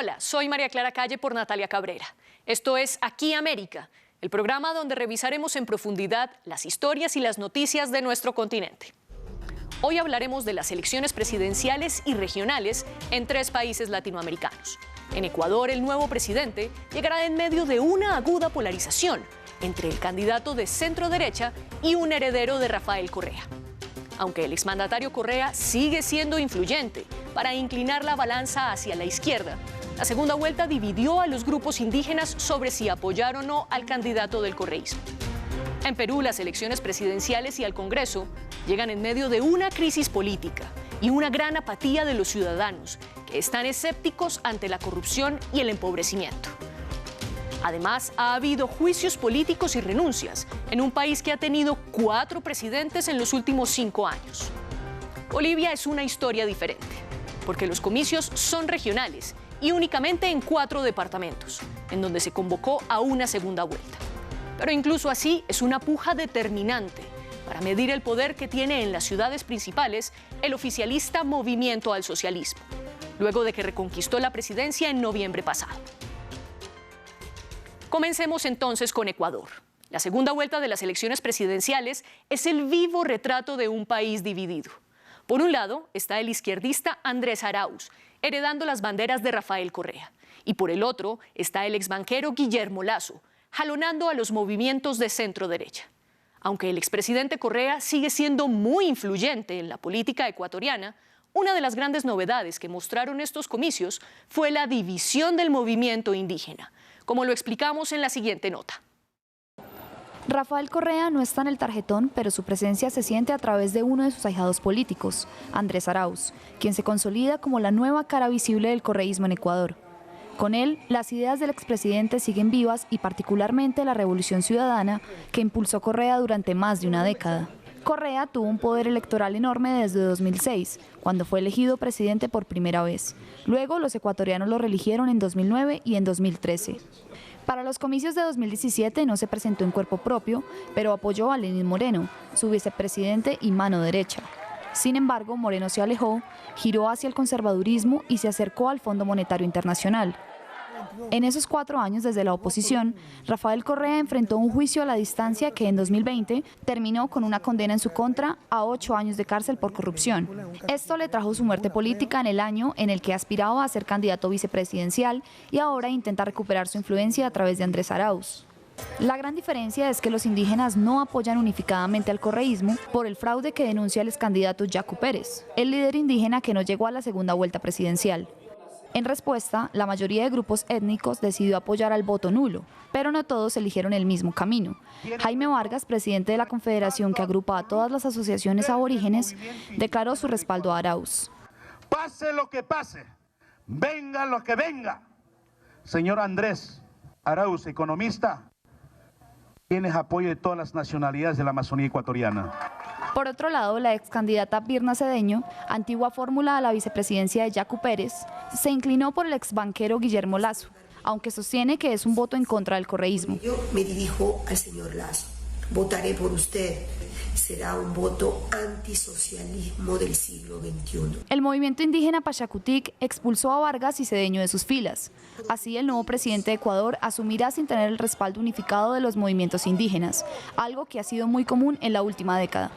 Hola, soy María Clara Calle por Natalia Cabrera. Esto es Aquí América, el programa donde revisaremos en profundidad las historias y las noticias de nuestro continente. Hoy hablaremos de las elecciones presidenciales y regionales en 3 países latinoamericanos. En Ecuador, el nuevo presidente llegará en medio de una aguda polarización entre el candidato de centro-derecha y un heredero de Rafael Correa. Aunque el exmandatario Correa sigue siendo influyente para inclinar la balanza hacia la izquierda, la segunda vuelta dividió a los grupos indígenas sobre si apoyar o no al candidato del correísmo. En Perú, las elecciones presidenciales y al Congreso llegan en medio de una crisis política y una gran apatía de los ciudadanos, que están escépticos ante la corrupción y el empobrecimiento. Además, ha habido juicios políticos y renuncias en un país que ha tenido 4 presidentes en los últimos 5 años. Bolivia es una historia diferente, porque los comicios son regionales y únicamente en 4 departamentos, en donde se convocó a una segunda vuelta. Pero incluso así es una puja determinante para medir el poder que tiene en las ciudades principales el oficialista Movimiento al Socialismo, luego de que reconquistó la presidencia en noviembre pasado. Comencemos entonces con Ecuador. La segunda vuelta de las elecciones presidenciales es el vivo retrato de un país dividido. Por un lado está el izquierdista Andrés Arauz, heredando las banderas de Rafael Correa, y por el otro está el exbanquero Guillermo Lasso, jalonando a los movimientos de centro-derecha. Aunque el expresidente Correa sigue siendo muy influyente en la política ecuatoriana, una de las grandes novedades que mostraron estos comicios fue la división del movimiento indígena, como lo explicamos en la siguiente nota. Rafael Correa no está en el tarjetón, pero su presencia se siente a través de uno de sus ahijados políticos, Andrés Arauz, quien se consolida como la nueva cara visible del correísmo en Ecuador. Con él, las ideas del expresidente siguen vivas y particularmente la revolución ciudadana que impulsó Correa durante más de una década. Correa tuvo un poder electoral enorme desde 2006, cuando fue elegido presidente por primera vez. Luego, los ecuatorianos lo reeligieron en 2009 y en 2013. Para los comicios de 2017 no se presentó en cuerpo propio, pero apoyó a Lenín Moreno, su vicepresidente y mano derecha. Sin embargo, Moreno se alejó, giró hacia el conservadurismo y se acercó al Fondo Monetario Internacional. En esos 4 años desde la oposición, Rafael Correa enfrentó un juicio a la distancia que en 2020 terminó con una condena en su contra a 8 años de cárcel por corrupción. Esto le trajo su muerte política en el año en el que aspiraba a ser candidato vicepresidencial y ahora intenta recuperar su influencia a través de Andrés Arauz. La gran diferencia es que los indígenas no apoyan unificadamente al correísmo por el fraude que denuncia el excandidato Yacu Pérez, el líder indígena que no llegó a la segunda vuelta presidencial. En respuesta, la mayoría de grupos étnicos decidió apoyar al voto nulo, pero no todos eligieron el mismo camino. Jaime Vargas, presidente de la confederación que agrupa a todas las asociaciones aborígenes, declaró su respaldo a Arauz. Pase lo que pase, venga lo que venga. Señor Andrés Arauz, economista, tienes apoyo de todas las nacionalidades de la Amazonía ecuatoriana. Por otro lado, la ex candidata Birna Cedeño, antigua fórmula a la vicepresidencia de Yacu Pérez, se inclinó por el exbanquero Guillermo Lasso, aunque sostiene que es un voto en contra del correísmo. Yo me dirijo al señor Lasso, votaré por usted, será un voto antisocialismo del siglo XXI. El movimiento indígena Pachacutic expulsó a Vargas y Cedeño de sus filas. Así, el nuevo presidente de Ecuador asumirá sin tener el respaldo unificado de los movimientos indígenas, algo que ha sido muy común en la última década.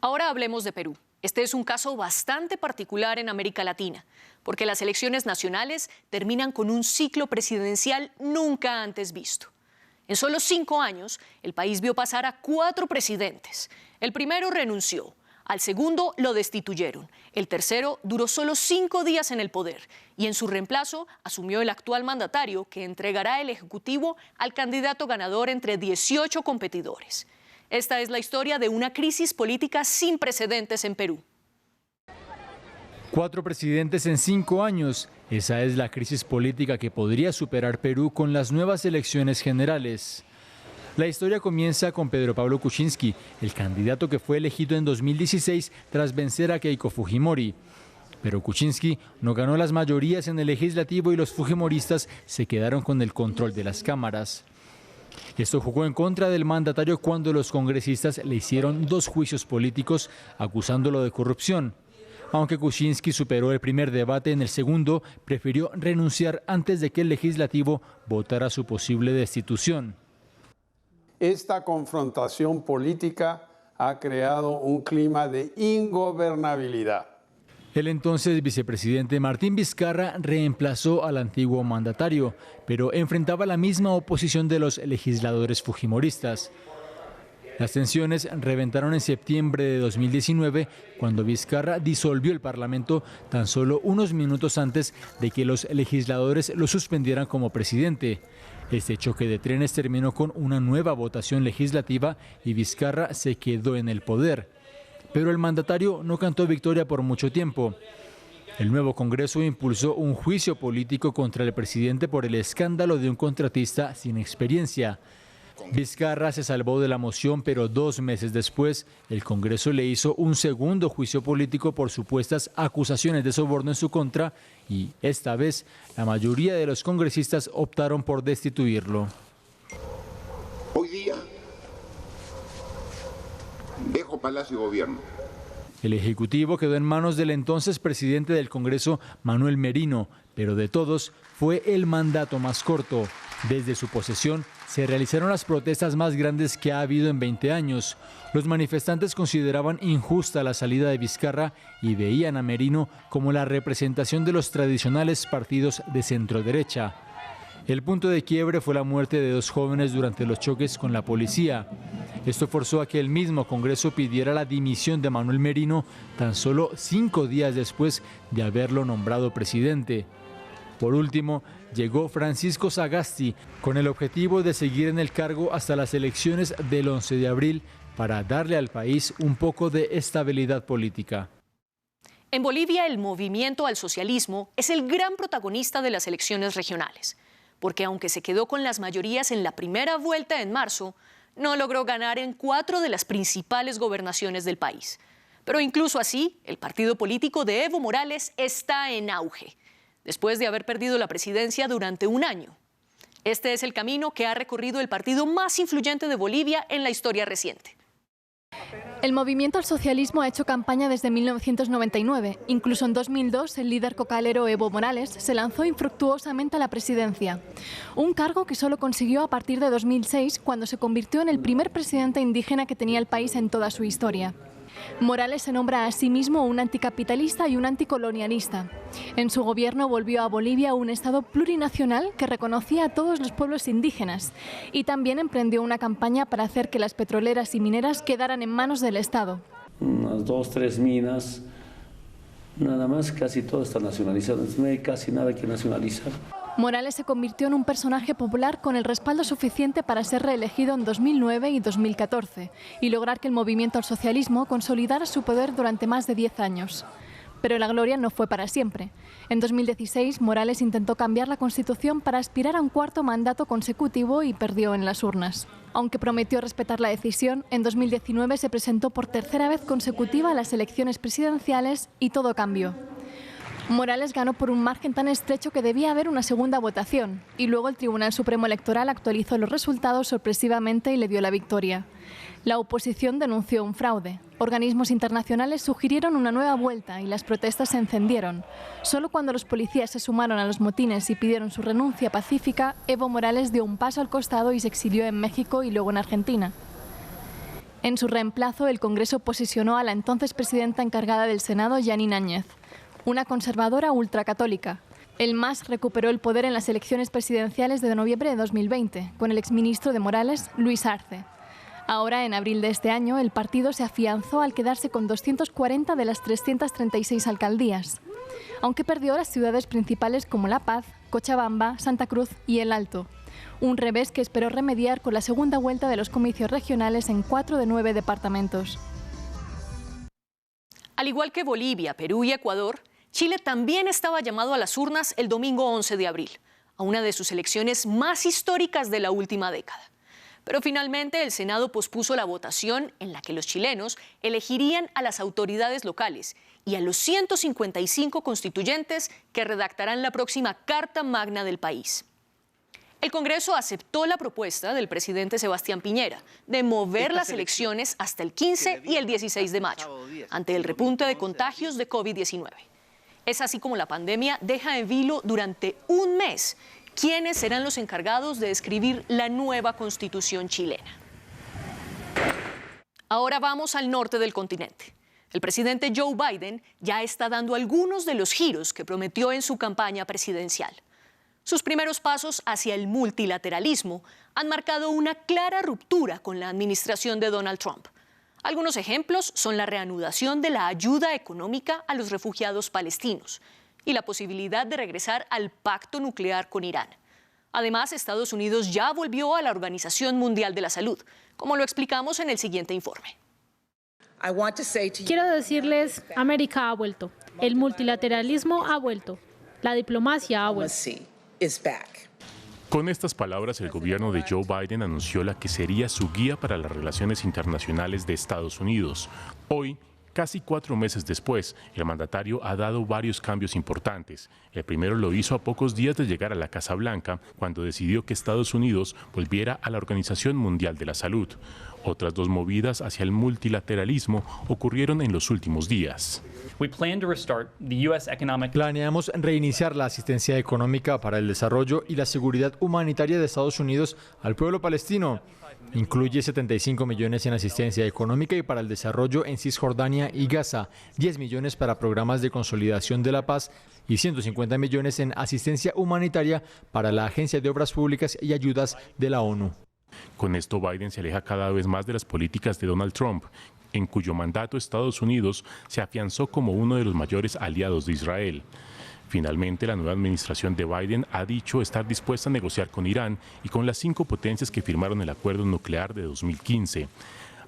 Ahora hablemos de Perú. Este es un caso bastante particular en América Latina, porque las elecciones nacionales terminan con un ciclo presidencial nunca antes visto. En solo 5 años, el país vio pasar a 4 presidentes. El primero renunció, al segundo lo destituyeron, el tercero duró solo 5 días en el poder y en su reemplazo asumió el actual mandatario que entregará el Ejecutivo al candidato ganador entre 18 competidores. Esta es la historia de una crisis política sin precedentes en Perú. 4 presidentes en 5 años. Esa es la crisis política que podría superar Perú con las nuevas elecciones generales. La historia comienza con Pedro Pablo Kuczynski, el candidato que fue elegido en 2016 tras vencer a Keiko Fujimori. Pero Kuczynski no ganó las mayorías en el legislativo y los fujimoristas se quedaron con el control de las cámaras. Esto jugó en contra del mandatario cuando los congresistas le hicieron 2 juicios políticos acusándolo de corrupción. Aunque Kuczynski superó el primer debate, en el segundo prefirió renunciar antes de que el legislativo votara su posible destitución. Esta confrontación política ha creado un clima de ingobernabilidad. El entonces vicepresidente Martín Vizcarra reemplazó al antiguo mandatario, pero enfrentaba la misma oposición de los legisladores fujimoristas. Las tensiones reventaron en septiembre de 2019, cuando Vizcarra disolvió el Parlamento tan solo unos minutos antes de que los legisladores lo suspendieran como presidente. Este choque de trenes terminó con una nueva votación legislativa y Vizcarra se quedó en el poder. Pero el mandatario no cantó victoria por mucho tiempo. El nuevo Congreso impulsó un juicio político contra el presidente por el escándalo de un contratista sin experiencia. Vizcarra se salvó de la moción, pero 2 meses después, el Congreso le hizo un segundo juicio político por supuestas acusaciones de soborno en su contra y, esta vez, la mayoría de los congresistas optaron por destituirlo. Hoy día dejo Palacio y Gobierno. El Ejecutivo quedó en manos del entonces presidente del Congreso, Manuel Merino, pero de todos fue el mandato más corto. Desde su posesión se realizaron las protestas más grandes que ha habido en 20 años. Los manifestantes consideraban injusta la salida de Vizcarra y veían a Merino como la representación de los tradicionales partidos de centro-derecha. El punto de quiebre fue la muerte de 2 jóvenes durante los choques con la policía. Esto forzó a que el mismo Congreso pidiera la dimisión de Manuel Merino tan solo 5 días después de haberlo nombrado presidente. Por último, llegó Francisco Sagasti con el objetivo de seguir en el cargo hasta las elecciones del 11 de abril para darle al país un poco de estabilidad política. En Bolivia, el movimiento al socialismo es el gran protagonista de las elecciones regionales, porque aunque se quedó con las mayorías en la primera vuelta en marzo, no logró ganar en 4 de las principales gobernaciones del país. Pero incluso así, el partido político de Evo Morales está en auge, después de haber perdido la presidencia durante 1 año. Este es el camino que ha recorrido el partido más influyente de Bolivia en la historia reciente. El movimiento al socialismo ha hecho campaña desde 1999. Incluso en 2002, el líder cocalero Evo Morales se lanzó infructuosamente a la presidencia. Un cargo que solo consiguió a partir de 2006, cuando se convirtió en el primer presidente indígena que tenía el país en toda su historia. Morales se nombra a sí mismo un anticapitalista y un anticolonialista. En su gobierno volvió a Bolivia un Estado plurinacional que reconocía a todos los pueblos indígenas y también emprendió una campaña para hacer que las petroleras y mineras quedaran en manos del Estado. Unas 2 o 3 minas, nada más, casi todo está nacionalizado, no hay casi nada que nacionalizar. Morales se convirtió en un personaje popular con el respaldo suficiente para ser reelegido en 2009 y 2014 y lograr que el movimiento al socialismo consolidara su poder durante más de 10 años. Pero la gloria no fue para siempre. En 2016, Morales intentó cambiar la Constitución para aspirar a un 4º mandato consecutivo y perdió en las urnas. Aunque prometió respetar la decisión, en 2019 se presentó por 3ª vez consecutiva a las elecciones presidenciales y todo cambió. Morales ganó por un margen tan estrecho que debía haber una segunda votación y luego el Tribunal Supremo Electoral actualizó los resultados sorpresivamente y le dio la victoria. La oposición denunció un fraude. Organismos internacionales sugirieron una nueva vuelta y las protestas se encendieron. Solo cuando los policías se sumaron a los motines y pidieron su renuncia pacífica, Evo Morales dio un paso al costado y se exilió en México y luego en Argentina. En su reemplazo, el Congreso posicionó a la entonces presidenta encargada del Senado, Yanine Áñez, una conservadora ultracatólica. El MAS recuperó el poder en las elecciones presidenciales de noviembre de 2020, con el exministro de Morales, Luis Arce. Ahora, en abril de este año, el partido se afianzó al quedarse con 240 de las 336 alcaldías, aunque perdió las ciudades principales como La Paz, Cochabamba, Santa Cruz y El Alto. Un revés que esperó remediar con la segunda vuelta de los comicios regionales en 4 de 9 departamentos. Al igual que Bolivia, Perú y Ecuador, Chile también estaba llamado a las urnas el domingo 11 de abril, a una de sus elecciones más históricas de la última década. Pero finalmente el Senado pospuso la votación en la que los chilenos elegirían a las autoridades locales y a los 155 constituyentes que redactarán la próxima Carta Magna del país. El Congreso aceptó la propuesta del presidente Sebastián Piñera de mover las elecciones hasta el 15 y el 16 de mayo, ante el repunte de contagios de COVID-19. Es así como la pandemia deja en vilo durante un mes quiénes serán los encargados de escribir la nueva Constitución chilena. Ahora vamos al norte del continente. El presidente Joe Biden ya está dando algunos de los giros que prometió en su campaña presidencial. Sus primeros pasos hacia el multilateralismo han marcado una clara ruptura con la administración de Donald Trump. Algunos ejemplos son la reanudación de la ayuda económica a los refugiados palestinos y la posibilidad de regresar al pacto nuclear con Irán. Además, Estados Unidos ya volvió a la Organización Mundial de la Salud, como lo explicamos en el siguiente informe. Quiero decirles, América ha vuelto, el multilateralismo ha vuelto, la diplomacia ha vuelto. Con estas palabras, el gobierno de Joe Biden anunció la que sería su guía para las relaciones internacionales de Estados Unidos. Hoy, casi 4 meses después, el mandatario ha dado varios cambios importantes. El primero lo hizo a pocos días de llegar a la Casa Blanca, cuando decidió que Estados Unidos volviera a la Organización Mundial de la Salud. Otras 2 movidas hacia el multilateralismo ocurrieron en los últimos días. Planeamos reiniciar la asistencia económica para el desarrollo y la seguridad humanitaria de Estados Unidos al pueblo palestino. Incluye 75 millones en asistencia económica y para el desarrollo en Cisjordania y Gaza, 10 millones para programas de consolidación de la paz y 150 millones en asistencia humanitaria para la Agencia de Obras Públicas y Ayudas de la ONU. Con esto, Biden se aleja cada vez más de las políticas de Donald Trump, en cuyo mandato Estados Unidos se afianzó como uno de los mayores aliados de Israel. Finalmente, la nueva administración de Biden ha dicho estar dispuesta a negociar con Irán y con las 5 potencias que firmaron el acuerdo nuclear de 2015.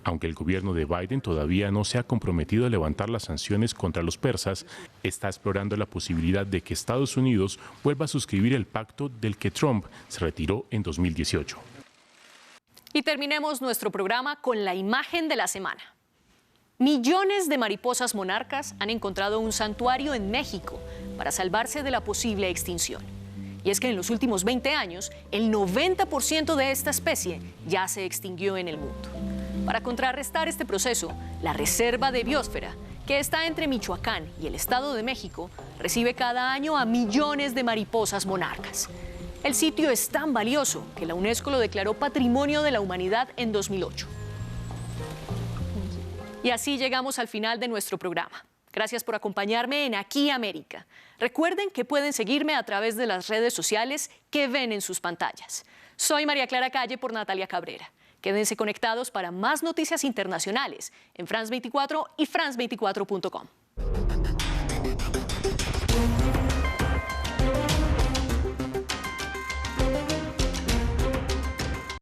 Aunque el gobierno de Biden todavía no se ha comprometido a levantar las sanciones contra los persas, está explorando la posibilidad de que Estados Unidos vuelva a suscribir el pacto del que Trump se retiró en 2018. Y terminemos nuestro programa con la imagen de la semana. Millones de mariposas monarcas han encontrado un santuario en México para salvarse de la posible extinción. Y es que en los últimos 20 años, el 90% de esta especie ya se extinguió en el mundo. Para contrarrestar este proceso, la Reserva de Biosfera, que está entre Michoacán y el Estado de México, recibe cada año a millones de mariposas monarcas. El sitio es tan valioso que la UNESCO lo declaró Patrimonio de la Humanidad en 2008. Y así llegamos al final de nuestro programa. Gracias por acompañarme en Aquí América. Recuerden que pueden seguirme a través de las redes sociales que ven en sus pantallas. Soy María Clara Calle por Natalia Cabrera. Quédense conectados para más noticias internacionales en France 24 y France24.com.